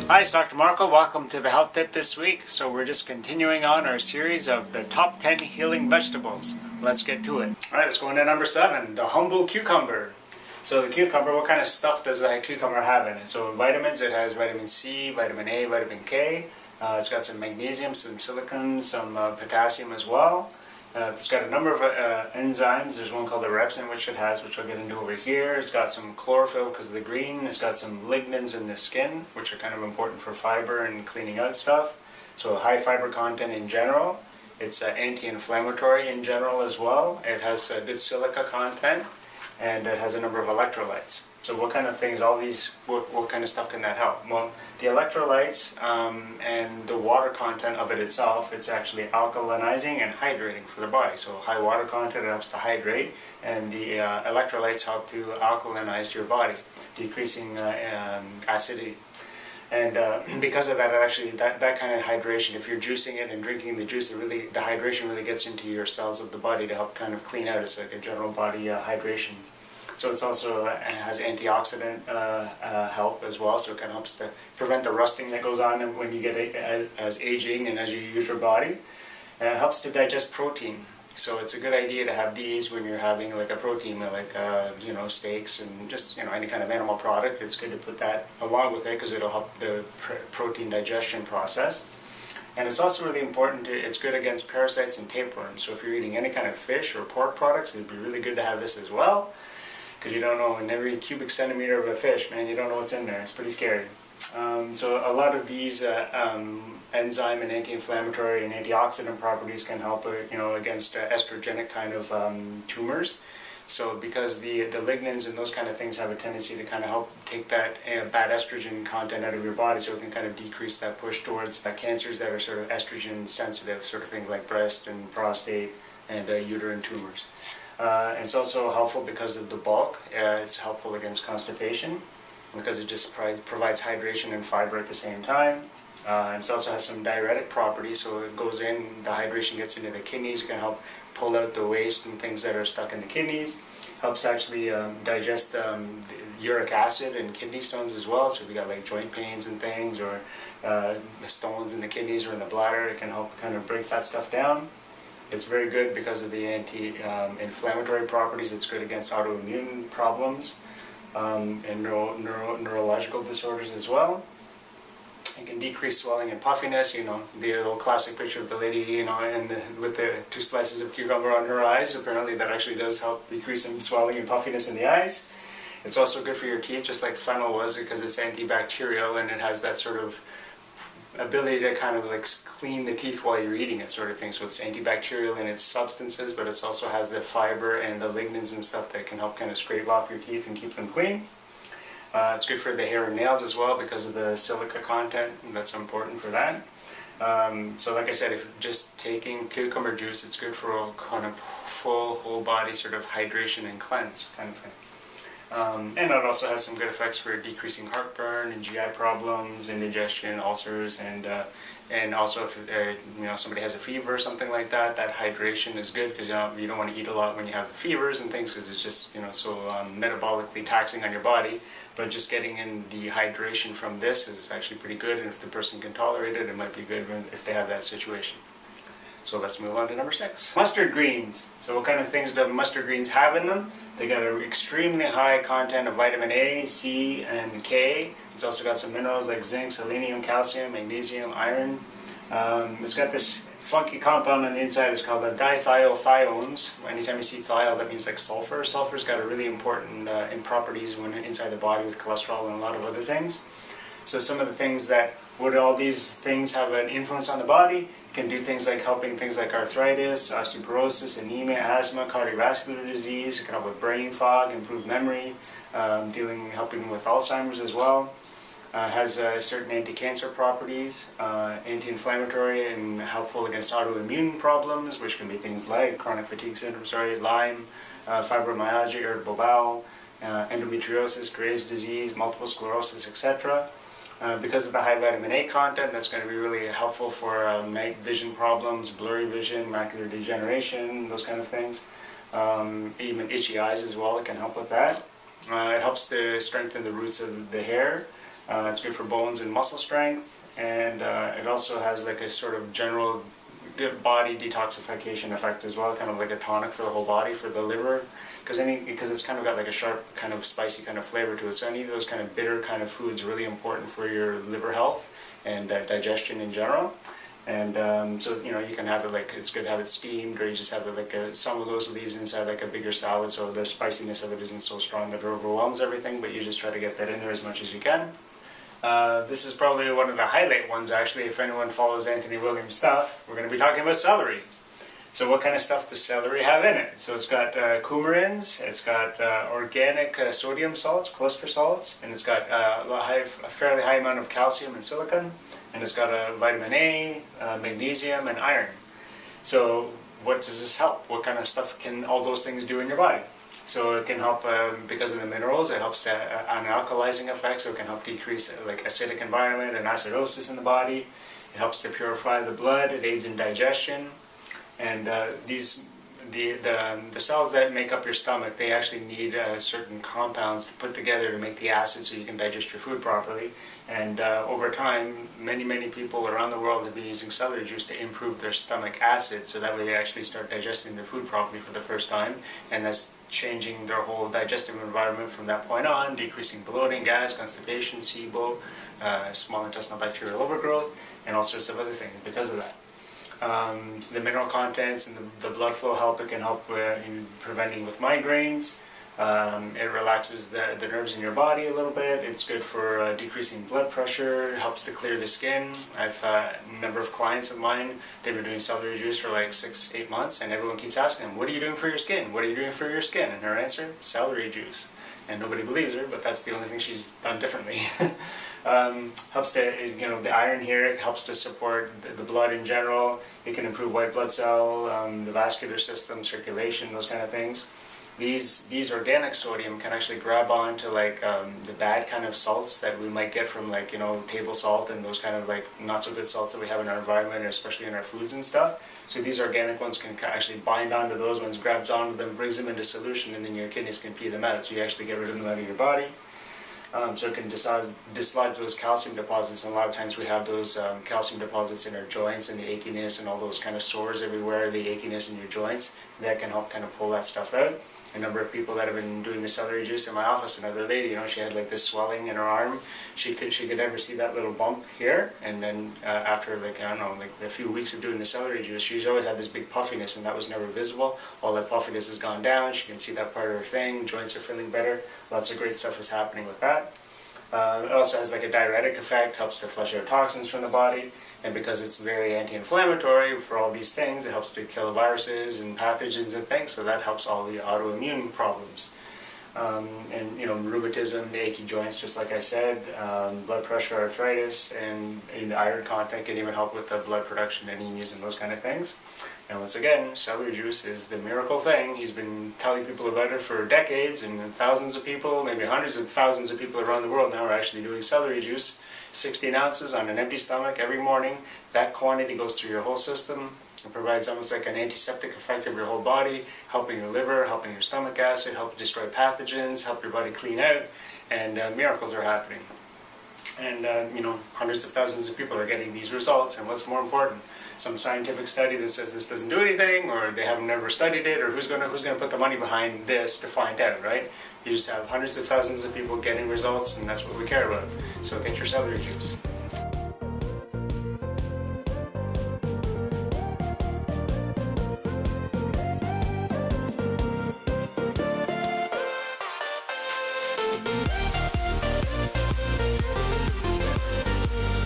Hi, it's Dr. Marco. Welcome to the health tip this week. So we're just continuing on our series of the top 10 healing vegetables. Let's get to it. Alright, let's go into number 7, the humble cucumber. So the cucumber, what kind of stuff does that cucumber have in it? So vitamins, it has vitamin C, vitamin A, vitamin K. It's got some magnesium, some silicon, some potassium as well. It's got a number of enzymes. There's one called the repsin, which it has, which I'll get into over here. It's got some chlorophyll because of the green. It's got some lignans in the skin, which are kind of important for fiber and cleaning out stuff. So high fiber content in general. It's anti-inflammatory in general as well. It has good silica content, and it has a number of electrolytes. So what kind of things, all these, what kind of stuff can that help? Well, the electrolytes and the water content of it itself, it's actually alkalinizing and hydrating for the body. So high water content, it helps to hydrate, and the electrolytes help to alkalinize your body, decreasing acidity. And because of that, it actually, that kind of hydration, if you're juicing it and drinking the juice, the hydration really gets into your cells of the body to help kind of clean out. It's like a general body hydration. So it's also has antioxidant help as well, so it kind of helps to prevent the rusting that goes on when you get as aging and as you use your body. And it helps to digest protein. So it's a good idea to have these when you're having like a protein meal, like steaks and just any kind of animal product. It's good to put that along with it because it'll help the protein digestion process. And it's also really important, it's good against parasites and tapeworms. So if you're eating any kind of fish or pork products, it'd be really good to have this as well. Because you don't know, in every cubic centimeter of a fish, man, you don't know what's in there. It's pretty scary. So a lot of these enzyme and anti-inflammatory and antioxidant properties can help, against estrogenic kind of tumors. So because the lignans and those kind of things have a tendency to kind of help take that bad estrogen content out of your body, so it can kind of decrease that push towards cancers that are sort of estrogen sensitive, sort of things like breast and prostate and uterine tumors. And it's also helpful because of the bulk. It's helpful against constipation because it just provides hydration and fiber at the same time. It also has some diuretic properties, so it goes in, the hydration gets into the kidneys. It can help pull out the waste and things that are stuck in the kidneys. Helps actually digest the uric acid and kidney stones as well. So if you got like joint pains and things, or stones in the kidneys or in the bladder, it can help kind of break that stuff down. It's very good because of the anti-inflammatory properties. It's good against autoimmune problems and neurological disorders as well. It can decrease swelling and puffiness. The little classic picture of the lady, with the 2 slices of cucumber on her eyes. Apparently that actually does help decrease some swelling and puffiness in the eyes. It's also good for your teeth, just like fennel was, because it's antibacterial and it has that sort of ability to kind of like clean the teeth while you're eating it, sort of thing. So it's antibacterial in its substances, but it also has the fiber and the lignans and stuff that can help kind of scrape off your teeth and keep them clean. It's good for the hair and nails as well because of the silica content, and that's important for that. So like I said, if you're just taking cucumber juice, it's good for a kind of full, whole body sort of hydration and cleanse kind of thing. And it also has some good effects for decreasing heartburn and GI problems, indigestion, ulcers, and also if somebody has a fever or something like that, that hydration is good because you don't want to eat a lot when you have fevers and things because it's just so metabolically taxing on your body. But just getting in the hydration from this is actually pretty good, and if the person can tolerate it, it might be good if they have that situation. So let's move on to number 6. Mustard greens. So what kind of things do mustard greens have in them? They got an extremely high content of vitamin A, C, and K. It's also got some minerals like zinc, selenium, calcium, magnesium, iron. It's got this funky compound on the inside. It's called the dithiothione. Anytime you see thiol, that means like sulfur. Sulfur's got a really important in properties when inside the body with cholesterol and a lot of other things. So some of the things that, would all these things have an influence on the body? It can do things like helping things like arthritis, osteoporosis, anemia, asthma, cardiovascular disease. It can help with brain fog, improve memory, helping with Alzheimer's as well. Has certain anti-cancer properties, anti-inflammatory and helpful against autoimmune problems, which can be things like chronic fatigue syndrome, Lyme, fibromyalgia, irritable bowel, endometriosis, Graves' disease, multiple sclerosis, etc. Because of the high vitamin A content, that's going to be really helpful for night vision problems, blurry vision, macular degeneration, those kind of things. Even itchy eyes as well, it can help with that. It helps to strengthen the roots of the hair. It's good for bones and muscle strength, and it also has like a sort of general good body detoxification effect as well, kind of like a tonic for the whole body, for the liver, because it's kind of got like a sharp kind of spicy kind of flavor to it. So any of those kind of bitter kind of foods are really important for your liver health and digestion in general. And so you know, you can have it like, it's good to have it steamed, or you just have it like some of those leaves inside like a bigger salad, so the spiciness of it isn't so strong that it overwhelms everything, but you just try to get that in there as much as you can. This is probably one of the highlight ones actually. If anyone follows Anthony Williams' stuff, we're going to be talking about celery. So what kind of stuff does celery have in it? So it's got coumarins, it's got organic sodium salts, cholesterol salts, and it's got a fairly high amount of calcium and silicon, and it's got vitamin A, magnesium, and iron. So what does this help? What kind of stuff can all those things do in your body? So it can help, because of the minerals, it helps to an alkalizing effect, so it can help decrease like acidic environment and acidosis in the body. It helps to purify the blood, it aids in digestion, and the cells that make up your stomach, they actually need certain compounds to put together to make the acid so you can digest your food properly. And over time, many people around the world have been using celery juice to improve their stomach acid, so that way they actually start digesting their food properly for the first time, and that's changing their whole digestive environment from that point on, decreasing bloating, gas, constipation, SIBO, small intestinal bacterial overgrowth, and all sorts of other things because of that. So the mineral contents and the blood flow help. It can help in preventing with migraines. It relaxes the nerves in your body a little bit. It's good for decreasing blood pressure. It helps to clear the skin. I've a number of clients of mine, they've been doing celery juice for like 6-8 months, and everyone keeps asking them, what are you doing for your skin? What are you doing for your skin? And her answer, celery juice. And nobody believes her, but that's the only thing she's done differently. Helps to, you know, the iron here, it helps to support the blood in general. It can improve white blood cell, the vascular system, circulation, those kind of things. These organic sodium can actually grab on to like the bad kind of salts that we might get from, like, you know, table salt and those kind of like not so good salts that we have in our environment, especially in our foods and stuff. So these organic ones can actually bind onto those ones, grabs onto them, brings them into solution, and then your kidneys can pee them out. So you actually get rid of them out of your body. So it can dislodge those calcium deposits, and a lot of times we have those calcium deposits in our joints and the achiness and all those kind of sores everywhere, the achiness in your joints. That can help kind of pull that stuff out. A number of people that have been doing the celery juice in my office, another lady, you know, she had like this swelling in her arm. She could never see that little bump here, and then after like, I don't know, like a few weeks of doing the celery juice, she's always had this big puffiness, and that was never visible. All that puffiness has gone down. She can see that part of her thing. Joints are feeling better. Lots of great stuff is happening with that. It also has like a diuretic effect, helps to flush out toxins from the body, and because it's very anti-inflammatory for all these things, it helps to kill viruses and pathogens and things, so that helps all the autoimmune problems. And you know, rheumatism, the achy joints, just like I said, blood pressure, arthritis, and the iron content can even help with the blood production, anemias, and those kind of things. And once again, celery juice is the miracle thing. He's been telling people about it for decades, and thousands of people, maybe hundreds of thousands of people around the world now are actually doing celery juice. 16 ounces on an empty stomach every morning. That quantity goes through your whole system. It provides almost like an antiseptic effect of your whole body, helping your liver, helping your stomach acid, help destroy pathogens, help your body clean out, and miracles are happening. And you know, hundreds of thousands of people are getting these results, and what's more important, some scientific study that says this doesn't do anything, or they have never studied it, or who's gonna put the money behind this to find out, right? You just have hundreds of thousands of people getting results, and that's what we care about. So get your celery juice.